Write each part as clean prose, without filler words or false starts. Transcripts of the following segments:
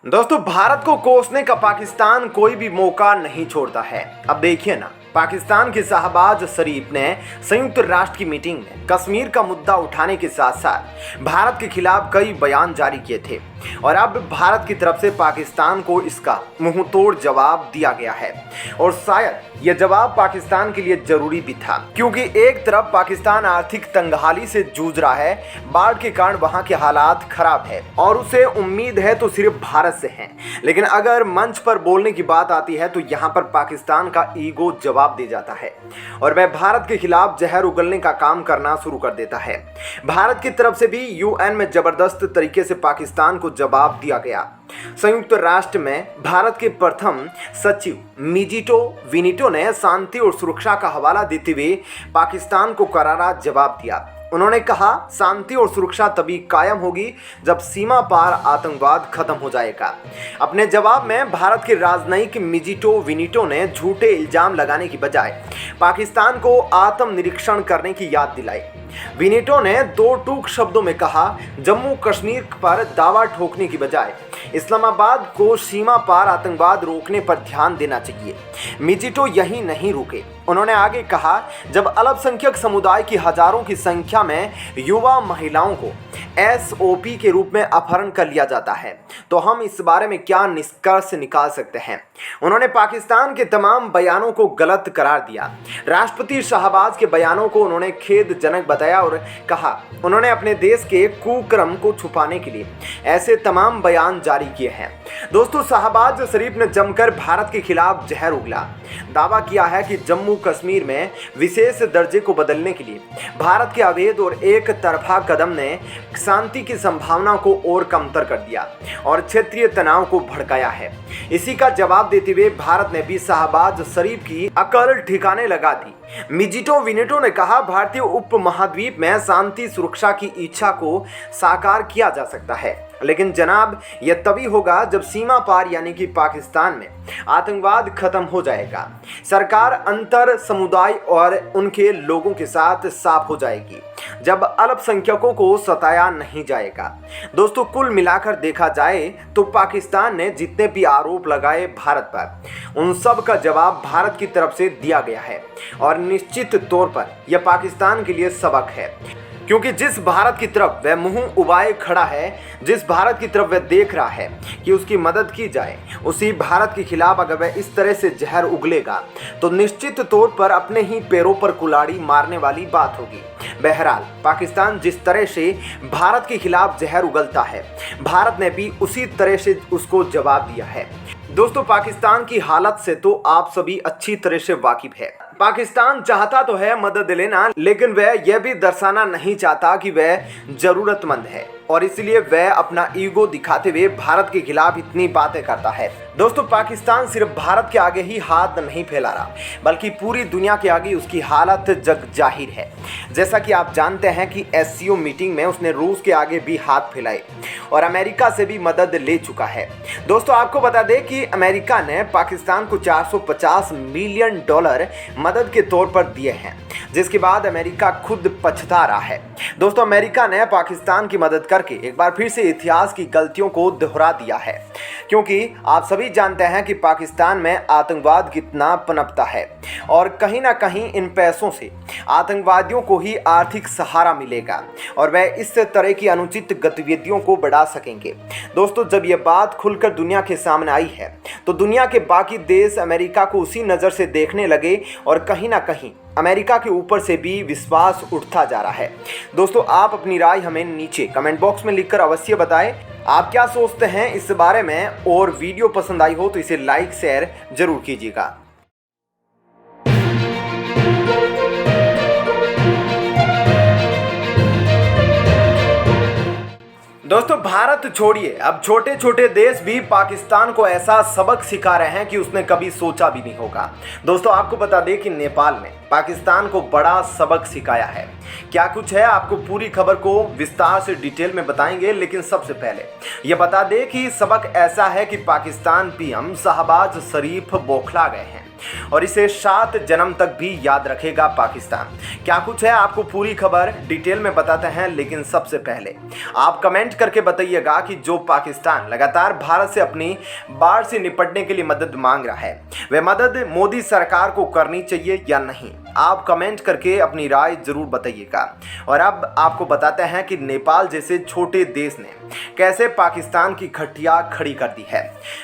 दोस्तों, भारत को कोसने का पाकिस्तान कोई भी मौका नहीं छोड़ता है। अब देखिए ना, पाकिस्तान के शाहबाज शरीफ ने संयुक्त राष्ट्र की मीटिंग में कश्मीर का मुद्दा उठाने के साथ साथ भारत के खिलाफ कई बयान जारी किए थे और अब भारत की तरफ से पाकिस्तान को इसका मुंहतोड़ जवाब दिया गया है। और शायद यह जवाब पाकिस्तान के लिए जरूरी भी था, क्योंकि एक तरफ पाकिस्तान आर्थिक तंगहाली से जूझ रहा है, बाढ़ के कारण वहां के हालात खराब है और उसे उम्मीद है तो सिर्फ भारत से है। लेकिन अगर मंच पर बोलने की बात आती है तो यहाँ पर पाकिस्तान का ईगो जवाब दे जाता है और वह भारत के खिलाफ जहर उगलने का काम करना शुरू कर देता है। भारत की तरफ से भी यूएन में जबरदस्त तरीके से पाकिस्तान को जवाब दिया गया। संयुक्त राष्ट्र में भारत के प्रथम सचिव मिजिटो विनिटो ने शांति और सुरक्षा का हवाला देते हुए पाकिस्तान को करारा जवाब दिया। उन्होंने कहा, शांति और सुरक्षा तभी कायम होगी जब सीमा पार आतंकवाद खत्म हो जाएगा। अपने जवाब में भारत के राजनयिक मिजिटो विनिटो ने झूठे इल्जाम लगाने की बजाय पाकिस्तान को आत्मनिरीक्षण करने की याद दिलाई। विनिटो ने दो टूक शब्दों में कहा, जम्मू कश्मीर पर दावा ठोकने की बजाय इस्लामाबाद को सीमा पार आतंकवाद रोकने पर ध्यान देना चाहिए। मिजिटो यही नहीं रुके, उन्होंने आगे कहा, जब अल्पसंख्यक समुदाय की हजारों की संख्या में युवा महिलाओं को एसओपी के रूप में अपहरण कर लिया जाता है तो हम इस बारे में क्या निष्कर्ष निकाल सकते हैं। उन्होंने पाकिस्तान के तमाम बयानों को गलत करार दिया। राष्ट्रपति शाहबाज के बयानों को उन्होंने खेदजनक बताया और कहा, उन्होंने अपने देश के कुक्रम को छुपाने के लिए ऐसे तमाम बयान जारी किए हैं। दोस्तों, शाहबाज शरीफ ने जमकर भारत के खिलाफ जहर उगला, दावा किया है कि जम्मू कश्मीर में विशेष दर्जे को बदलने के लिए भारत के अवैध और एक तरफा कदम ने शांति की संभावना को और कमतर कर दिया और क्षेत्रीय तनाव को भड़काया है। इसी का जवाब देते हुए भारत ने भी शाहबाज शरीफ की अकल ठिकाने लगा दी। मिजिटो विनिटो ने कहा, भारतीय उपमहाद्वीप में शांति सुरक्षा की इच्छा को साकार किया जा सकता है, लेकिन जनाब यह तभी होगा जब सीमा पार यानी कि पाकिस्तान में आतंकवाद खत्म हो जाएगा, सरकार अंतर समुदाय और उनके लोगों के साथ साफ हो जाएगी, जब अल्पसंख्यकों को सताया नहीं जाएगा। दोस्तों, कुल मिलाकर देखा जाए तो पाकिस्तान ने जितने भी आरोप लगाए भारत पर, उन सब का जवाब भारत की तरफ से दिया गया है और निश्चित तौर पर यह पाकिस्तान के लिए सबक है, क्योंकि जिस भारत की तरफ वह मुंह उबाए खड़ा है, जिस भारत की तरफ वह देख रहा है कि उसकी मदद की जाए, उसी भारत के खिलाफ अगर वह इस तरह से जहर उगलेगा तो निश्चित तौर पर अपने ही पैरों पर कुल्हाड़ी मारने वाली बात होगी। बहरहाल, पाकिस्तान जिस तरह से भारत के खिलाफ जहर उगलता है, भारत ने भी उसी तरह से उसको जवाब दिया है। दोस्तों, पाकिस्तान की हालत से तो आप सभी अच्छी तरह से वाकिफ है। पाकिस्तान चाहता तो है मदद लेना, लेकिन वह यह भी दर्शाना नहीं चाहता कि वह जरूरतमंद है और इसलिए वह अपना ईगो दिखाते हुए भारत के खिलाफ इतनी बातें करता है। दोस्तों, पाकिस्तान सिर्फ भारत के आगे ही हाथ नहीं फैला रहा, बल्कि पूरी दुनिया के आगे उसकी हालत जग जाहिर है। जैसा कि आप जानते हैं कि एससीओ मीटिंग में उसने रूस के आगे भी हाथ फैलाए और अमेरिका से भी मदद ले चुका है। दोस्तों, आपको बता दें कि अमेरिका ने पाकिस्तान को $450 मिलियन मदद के तौर पर दिए हैं, जिसके बाद अमेरिका खुद पछता रहा है। दोस्तों, अमेरिका ने पाकिस्तान की मदद करके एक बार फिर से इतिहास की गलतियों को दोहरा दिया है, क्योंकि आप सभी जानते हैं कि पाकिस्तान में आतंकवाद कितना पनपता है और कहीं ना कहीं इन पैसों से आतंकवादियों को ही आर्थिक सहारा मिलेगा और वह इस तरह की अनुचित गतिविधियों को बढ़ा सकेंगे। दोस्तों, जब यह बात खुलकर दुनिया के सामने आई है तो दुनिया के बाकी देश अमेरिका को उसी नज़र से देखने लगे और कहीं ना कहीं अमेरिका के ऊपर से भी विश्वास उठता जा रहा है। दोस्तों, आप अपनी राय हमें नीचे कमेंट बॉक्स में लिखकर अवश्य बताएं। आप क्या सोचते हैं इस बारे में, और वीडियो पसंद आई हो तो इसे लाइक शेयर जरूर कीजिएगा। दोस्तों, भारत छोड़िए, अब छोटे छोटे देश भी पाकिस्तान को ऐसा सबक सिखा रहे हैं कि उसने कभी सोचा भी नहीं होगा। दोस्तों, आपको बता दें कि नेपाल ने पाकिस्तान को बड़ा सबक सिखाया है। क्या कुछ है, आपको पूरी खबर को विस्तार से डिटेल में बताएंगे, लेकिन सबसे पहले यह बता दें कि सबक ऐसा है कि पाकिस्तान पीएम शाहबाज शरीफ बौखला गए हैं और इसे 7 जन्म तक भी याद रखेगा पाकिस्तान। क्या कुछ है, आपको पूरी खबर डिटेल में बताते हैं, लेकिन सबसे पहले आप कमेंट करके बताएं बताइएगा कि जो पाकिस्तान लगातार भारत से अपनी बाढ़ से निपटने के लिए मदद मांग रहा है, वह मदद मोदी सरकार को करनी चाहिए या नहीं। आप कमेंट करके अपनी राय जरूर बताइएगा। और अब आपको बताते हैं कि नेपाल जैसे छोटे देश ने कैसे पाकिस्तान की खटिया खड़ी कर दी है।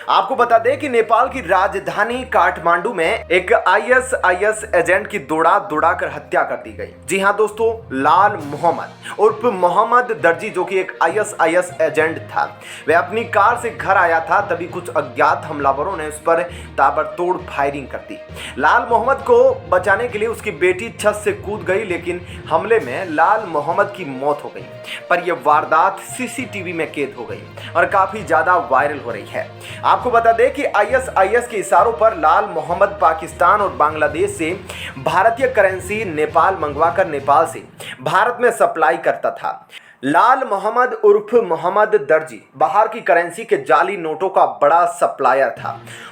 आपको बता दें कि नेपाल की राजधानी काठमांडू में एक आईएसआईएस एजेंट की दौड़ा कर हत्या कर दी गई। जी हां दोस्तों, लाल मोहम्मद उर्फ मोहम्मद दर्जी, जो कि एक आईएसआईएस एजेंट था, वह अपनी कार से घर आया था, तभी कुछ अज्ञात हमलावरों ने उस पर ताबड़तोड़ फायरिंग कर दी। लाल मोहम्मद को बचाने के लिए उसकी बेटी छत से कूद गई, लेकिन हमले में लाल मोहम्मद की मौत हो गई। पर यह वारदात सीसीटीवी में कैद हो गई और काफी ज्यादा वायरल हो रही है। आपको बता दें कि आईएसआईएस के इशारों पर लाल मोहम्मद पाकिस्तान और बांग्लादेश से भारतीय करेंसी नेपाल मंगवाकर नेपाल से भारत में सप्लाई करता था। लाल मोहम्मद उर्फ मोहम्मद दर्जी बाहर की करेंसी के जाली नोटों का बड़ा सप्लायर था।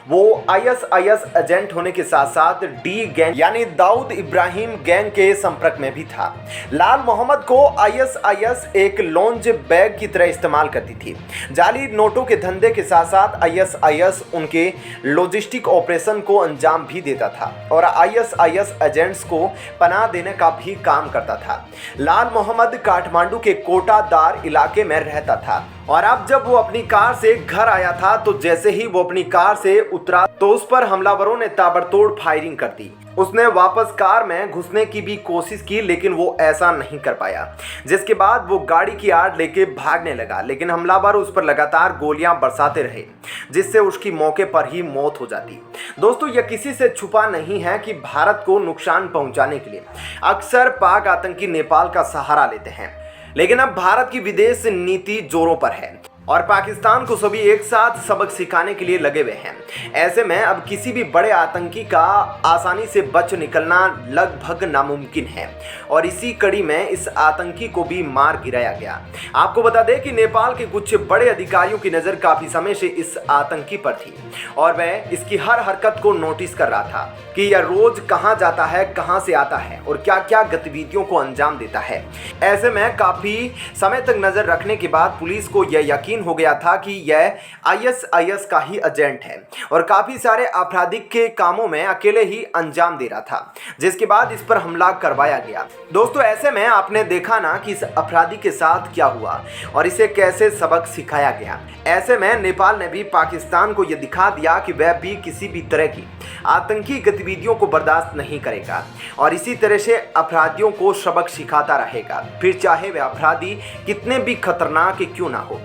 वो आईएसआईएस एजेंट होने के साथ साथ डी गैंग यानी दाऊद इब्राहिम गैंग के संपर्क में भी था। लाल मोहम्मद को आईएसआईएस एक लॉन्च बैग की तरह इस्तेमाल करती थी। जाली नोटों के धंधे के साथ साथ आईएसआईएस उनके लॉजिस्टिक ऑपरेशन को अंजाम भी देता था और आईएसआईएस एजेंट्स को पनाह देने का भी काम करता था। लाल मोहम्मद काठमांडू के कोटादार इलाके में रहता था और अब जब वो अपनी कार से घर आया था तो जैसे ही वो अपनी कार से उतरा तो उस पर हमलावरों ने ताबड़तोड़ फायरिंग कर दी। उसने वापस कार में घुसने की भी कोशिश की, लेकिन वो ऐसा नहीं कर पाया, जिसके बाद वो गाड़ी की आड़ लेके भागने लगा। लेकिन हमलावर उस पर लगातार गोलियां बरसाते रहे, जिससे उसकी मौके पर ही मौत हो जाती। दोस्तों, यह किसी से छुपा नहीं है कि भारत को नुकसान पहुंचाने के लिए अक्सर पाक आतंकी नेपाल का सहारा लेते हैं, लेकिन अब भारत की विदेश नीति जोरों पर है और पाकिस्तान को सभी एक साथ सबक सिखाने के लिए लगे हुए हैं। ऐसे में अब किसी भी बड़े आतंकी का आसानी से बच निकलना लगभग नामुमकिन है और इसी कड़ी में इस आतंकी को भी मार गिराया गया। आपको बता दें कि नेपाल के कुछ बड़े अधिकारियों की नज़र काफ़ी समय से इस आतंकी पर थी और वह इसकी हर हरकत को नोटिस कर रहा था कि यह रोज कहां जाता है, कहां से आता है और क्या क्या गतिविधियों को अंजाम देता है। ऐसे में काफ़ी समय तक नज़र रखने के बाद पुलिस को यह यकीन हो गया था कि यह आईएसआईएस का ही एजेंट है और काफी सारे आपराधिक के कामों में अकेले ही अंजाम दे रहा था, जिसके बाद इस पर हमला करवाया गया। दोस्तों, ऐसे में आपने देखा ना कि इस अपराधी के साथ क्या हुआ और इसे कैसे सबक सिखाया गया। ऐसे में नेपाल ने भी पाकिस्तान को यह दिखा दिया कि वह भी किसी भी तरह की आतंकी गतिविधियों को बर्दाश्त नहीं करेगा और इसी तरह से अपराधियों को सबक सिखाता रहेगा, फिर चाहे वे अपराधी कितने भी खतरनाक क्यों ना हो।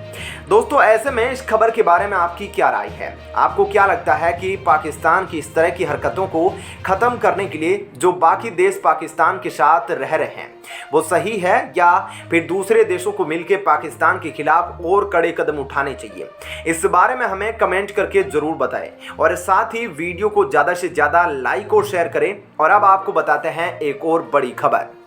दोस्तों, ऐसे में इस खबर के बारे में आपकी क्या राय है? आपको क्या लगता है कि पाकिस्तान की इस तरह की हरकतों को खत्म करने के लिए जो बाकी देश पाकिस्तान के साथ रह रहे हैं वो सही है, या फिर दूसरे देशों को मिलकर पाकिस्तान के खिलाफ और कड़े कदम उठाने चाहिए? इस बारे में हमें कमेंट करके जरूर बताएं और साथ ही वीडियो को ज़्यादा से ज़्यादा लाइक और शेयर करें। और अब आपको बताते हैं एक और बड़ी खबर।